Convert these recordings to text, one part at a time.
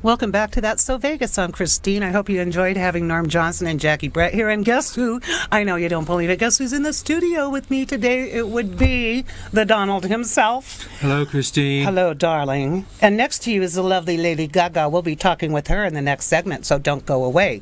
Welcome back to That's So Vegas. I'm Christine. I hope you enjoyed having Norm Johnson and Jackie Brett here. And guess who? I know you don't believe it. Guess who's in the studio with me today? It would be the Donald himself. Hello, Christine. Hello, darling. And next to you is the lovely Lady Gaga. We'll be talking with her in the next segment, so don't go away.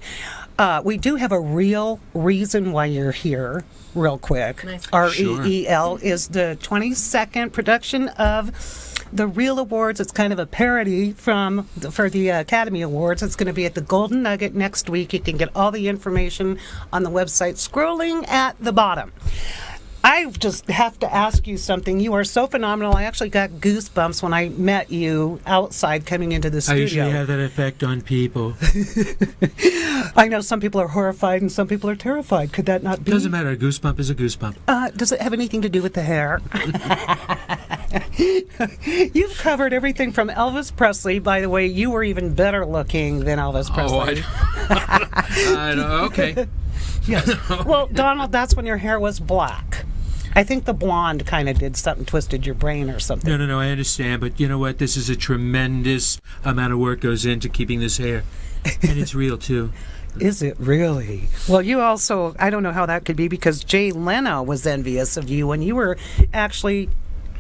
We do have a real reason why you're here, real quick. Nice. REEL is the 22nd production of the Real Awards. It's kind of a parody for the Academy Awards. It's going to be at the Golden Nugget next week. You can get all the information on the website scrolling at the bottom. I just have to ask you something. You are so phenomenal. I actually got goosebumps when I met you outside coming into the studio. I usually have that effect on people. I know some people are horrified and some people are terrified. Could that not be? Doesn't matter. A goosebump is a goosebump. Does it have anything to do with the hair? You've covered everything from Elvis Presley. By the way, you were even better looking than Elvis Presley. I know. Okay. Yes. Well, Donald, that's when your hair was black. I think the blonde kind of did something, twisted your brain or something. No, I understand. But you know what? This is a tremendous amount of work goes into keeping this hair. And it's real, too. Is it really? Well, you also, I don't know how that could be because Jay Leno was envious of you when you were actually...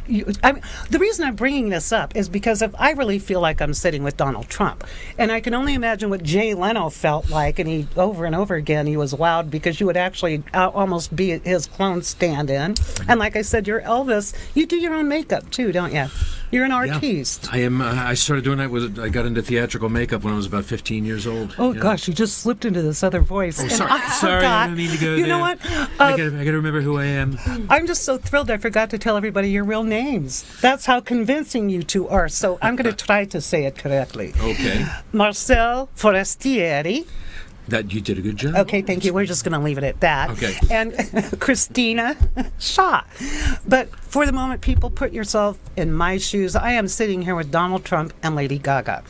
the reason I'm bringing this up is because if I really feel like I'm sitting with Donald Trump, and I can only imagine what Jay Leno felt like, and he over and over again he was wowed because you would actually almost be his clone stand-in. And like I said, you're Elvis. You do your own makeup too, don't you? You're an artiste. Yeah, I am. I started doing that. I got into theatrical makeup when I was about 15 years old. Oh gosh, you just slipped into this other voice. Oh, And sorry. I Sorry, I didn't mean to go there. You know what? I got to remember who I am. I'm just so thrilled I forgot to tell everybody your real names. That's how convincing you two are. So I'm going to try to say it correctly. Okay. Marcel Forestieri. That you did a good job. Okay, thank you. We're just going to leave it at that. Okay. And Christina Shaw. But for the moment, people, put yourself in my shoes. I am sitting here with Donald Trump and Lady Gaga.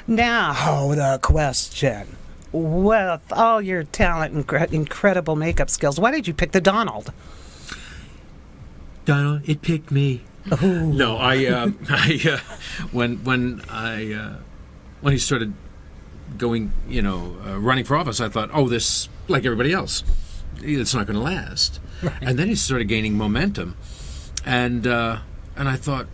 Now, the question. With all your talent and incredible makeup skills, why did you pick the Donald? Donald, it picked me. Ooh. No, when he started going, running for office, I thought, this, like everybody else, it's not going to last. Right. And then he started gaining momentum, and I thought,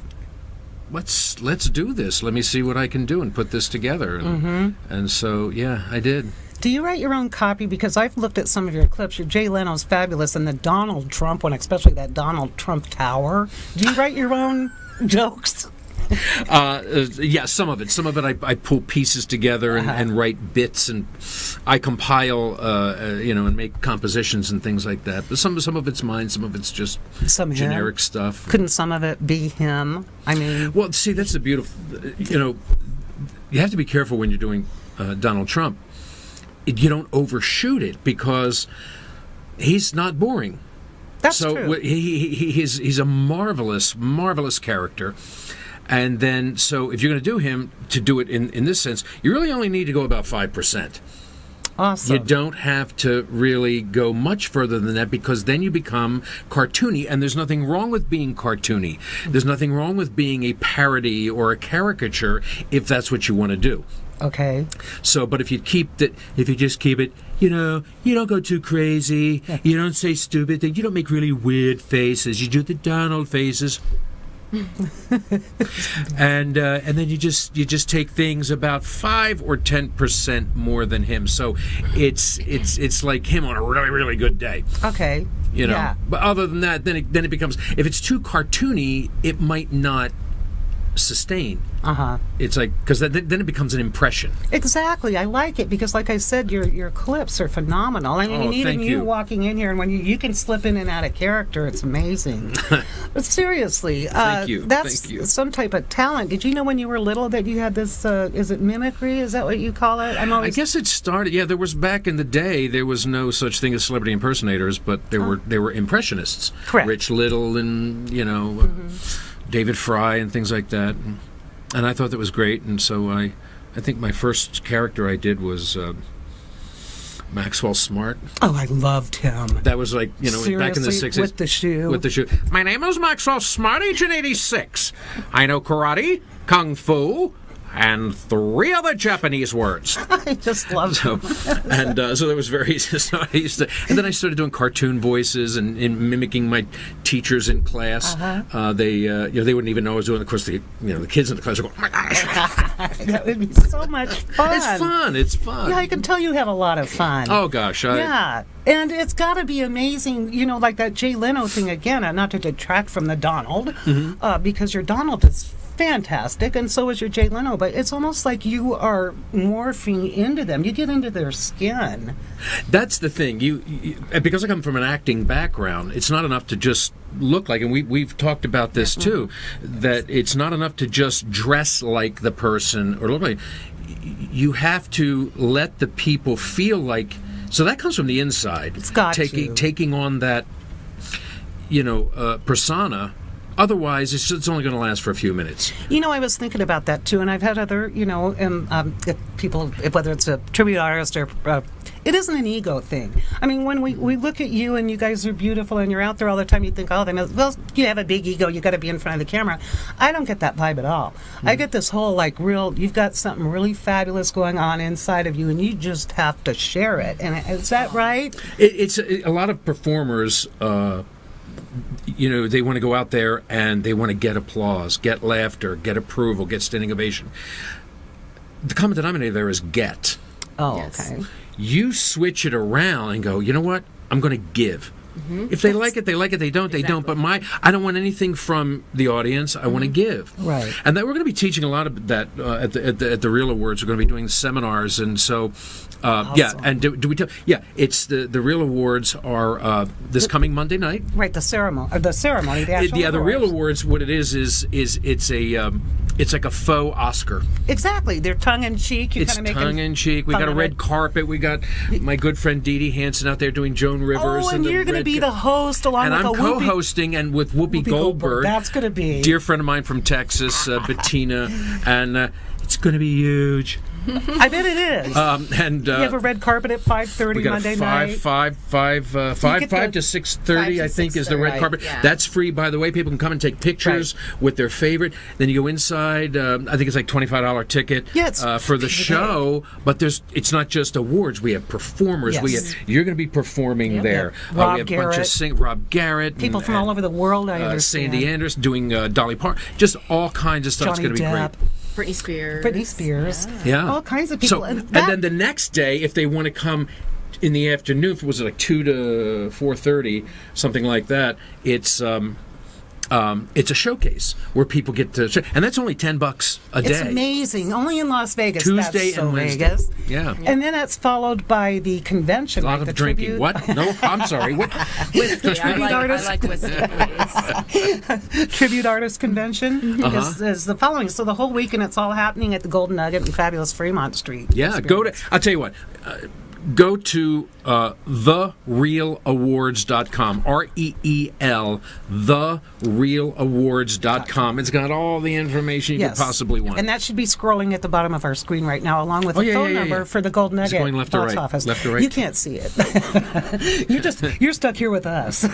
let's do this. Let me see what I can do and put this together. And so, yeah, I did. Do you write your own copy? Because I've looked at some of your clips. Your Jay Leno's fabulous, and the Donald Trump one, especially that Donald Trump Tower. Do you write your own jokes? Yeah, some of it. Some of it I pull pieces together and write bits, and I compile, and make compositions and things like that. But some of it's mine, some of it's just generic stuff. Couldn't some of it be him? I mean... Well, see, that's the beautiful... you have to be careful when you're doing Donald Trump. You don't overshoot it because he's not boring. That's true. So he's a marvelous, marvelous character. And then, so if you're going to do him, to do it in this sense, you really only need to go about 5%. Awesome. You don't have to really go much further than that because then you become cartoony, and there's nothing wrong with being cartoony. There's nothing wrong with being a parody or a caricature if that's what you want to do. Okay. So, but if you just keep it, you don't go too crazy. Yeah. You don't say stupid things. You don't make really weird faces. You do the Donald faces. and then you just take things about 5 or 10% more than him. So it's like him on a really, really good day. Okay. Yeah. But other than that, then it becomes, if it's too cartoony, it might not sustain. It's like, because then it becomes an impression. Exactly. I like it because, like I said, your clips are phenomenal. I mean, even you walking in here, and when you can slip in and out of character, it's amazing. But seriously, thank you. That's some type of talent. Did you know when you were little that you had this? Is it mimicry? Is that what you call it? I guess it started. Yeah, there was, back in the day, there was no such thing as celebrity impersonators, but there were impressionists. Correct. Rich Little and David Fry and things like that. And I thought that was great, and so I think my first character I did was Maxwell Smart. Oh, I loved him. That was like, Seriously, back in the 60s. With the shoe. With the shoe. My name is Maxwell Smart, Agent 86. I know karate, kung fu, and 3 other Japanese words. I just love So, and so that was very. So I used to, and then I started doing cartoon voices and mimicking my teachers in class. They wouldn't even know I was doing it. Of course, the kids in the class are going, "Oh my gosh!" that would be so much fun. It's fun. It's fun. Yeah, I can tell you have a lot of fun. Oh gosh. Yeah, and it's got to be amazing, like that Jay Leno thing again, and not to detract from the Donald, because your Donald is fantastic, and so is your Jay Leno, but it's almost like you are morphing into them. You get into their skin. That's the thing. You because I come from an acting background, it's not enough to just look like, and we've talked about this too, that it's not enough to just dress like the person or look like. You have to let the people feel like. So that comes from the inside. It's got taking on that, persona. Otherwise, it's only going to last for a few minutes. I was thinking about that too, and I've had other, people, whether it's a tribute artist or it isn't an ego thing. I mean, when we look at you and you guys are beautiful and you're out there all the time, you think, you have a big ego, you got to be in front of the camera. I don't get that vibe at all. I get this whole you've got something really fabulous going on inside of you, and you just have to share it. And is that right? It's a lot of performers. They want to go out there and they want to get applause, get laughter, get approval, get standing ovation. The common denominator there is get. Oh, Yes. okay. You switch it around and go, you know what? I'm going to give. If they like it, they like it. They don't, they don't. But I don't want anything from the audience. I want to give. Right. And that we're going to be teaching a lot of that at the Real Awards. We're going to be doing seminars, and so yeah. And do we tell? Yeah, it's the Real Awards are this coming Monday night. Right, the ceremony, the actual The Real awards. Awards. What it is it's like a faux Oscar. Exactly, they're tongue in cheek. It's tongue in cheek. We got a red carpet. We got my good friend Dee Dee Hansen out there doing Joan Rivers. Oh, and the you're going to red be the host along and with I'm a Whoopi. co-hosting and with Whoopi Goldberg. That's going to be dear friend of mine from Texas, Bettina, and it's going to be huge. I bet it is. And you have a red carpet at 5:30 we got Monday a night. 5 to 6:30. I think is the red 6:30, carpet. yeah. That's free, by the way. People can come and take pictures with their favorite. Then you go inside. I think it's like $25 ticket for the show. But it's not just awards. We have performers. Yes. You're going to be performing there. Rob we have Garrett. a bunch of Rob Garrett. People from all over the world. I understand. Sandy Anderson doing Dolly Parton. Just all kinds of stuff. Johnny It's going to be Depp. great. Britney Spears. Yeah. All kinds of people. So, And and that- then the next day, if they want to come in the afternoon, was it like 2 to 4:30, something like that? It's a showcase where people get to, and that's only $10 a day. It's amazing. Only in Las Vegas. Tuesday That's so and Wednesday. Vegas. Yeah. And then that's followed by the convention. A lot right? of the drinking. tribute. What? No, I'm sorry. What? Whiskey. I artist. like whiskey, please. Tribute Artist Convention is the following. So the whole weekend it's all happening at the Golden Nugget in fabulous Fremont Street. Yeah. I'll tell you what. Go to therealawards.com, REEL, therealawards.com. It's got all the information you could possibly want. And that should be scrolling at the bottom of our screen right now, along with Oh, the yeah, phone yeah, number yeah. for the Golden Is it Nugget going left or box right? office. Left or right? You can't see it. you're stuck here with us.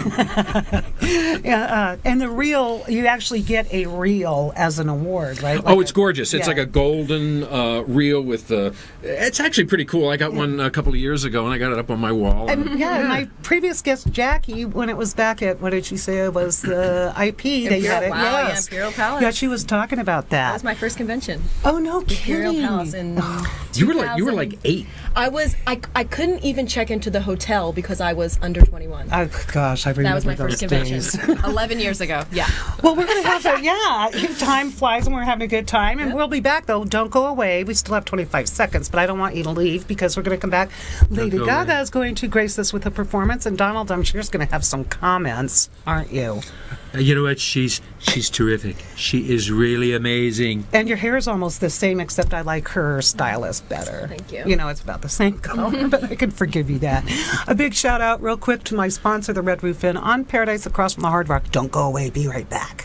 And the reel, you actually get a reel as an award, right? Oh, it's gorgeous. It's yeah. like a golden reel with it's actually pretty cool. I got one a couple of years ago, and I got it up on my wall. And my previous guest, Jackie, when it was back at, what did she say? It was the IP that you had it. Wow, yeah, Yes. Imperial Palace. Yeah, she was talking about that. That was my first convention. Oh, no Imperial kidding. Palace in you were like 8. I couldn't even check into the hotel because I was under 21. Oh, gosh, I remember That was my those first convention. days. 11 years ago. Yeah. Well, we're going to have time flies and we're having a good time. And we'll be back, though. Don't go away. We still have 25 seconds, but I don't want you to leave because we're going to come back. Lady go Gaga away. is going to grace us with a performance, and Donald, I'm sure, is going to have some comments, aren't you? You know what? She's terrific. She is really amazing. And your hair is almost the same, except I like her stylist better. Thank you. You know, it's about the same color, but I can forgive you that. A big shout out, real quick, to my sponsor, the Red Roof Inn on Paradise across from the Hard Rock. Don't go away. Be right back.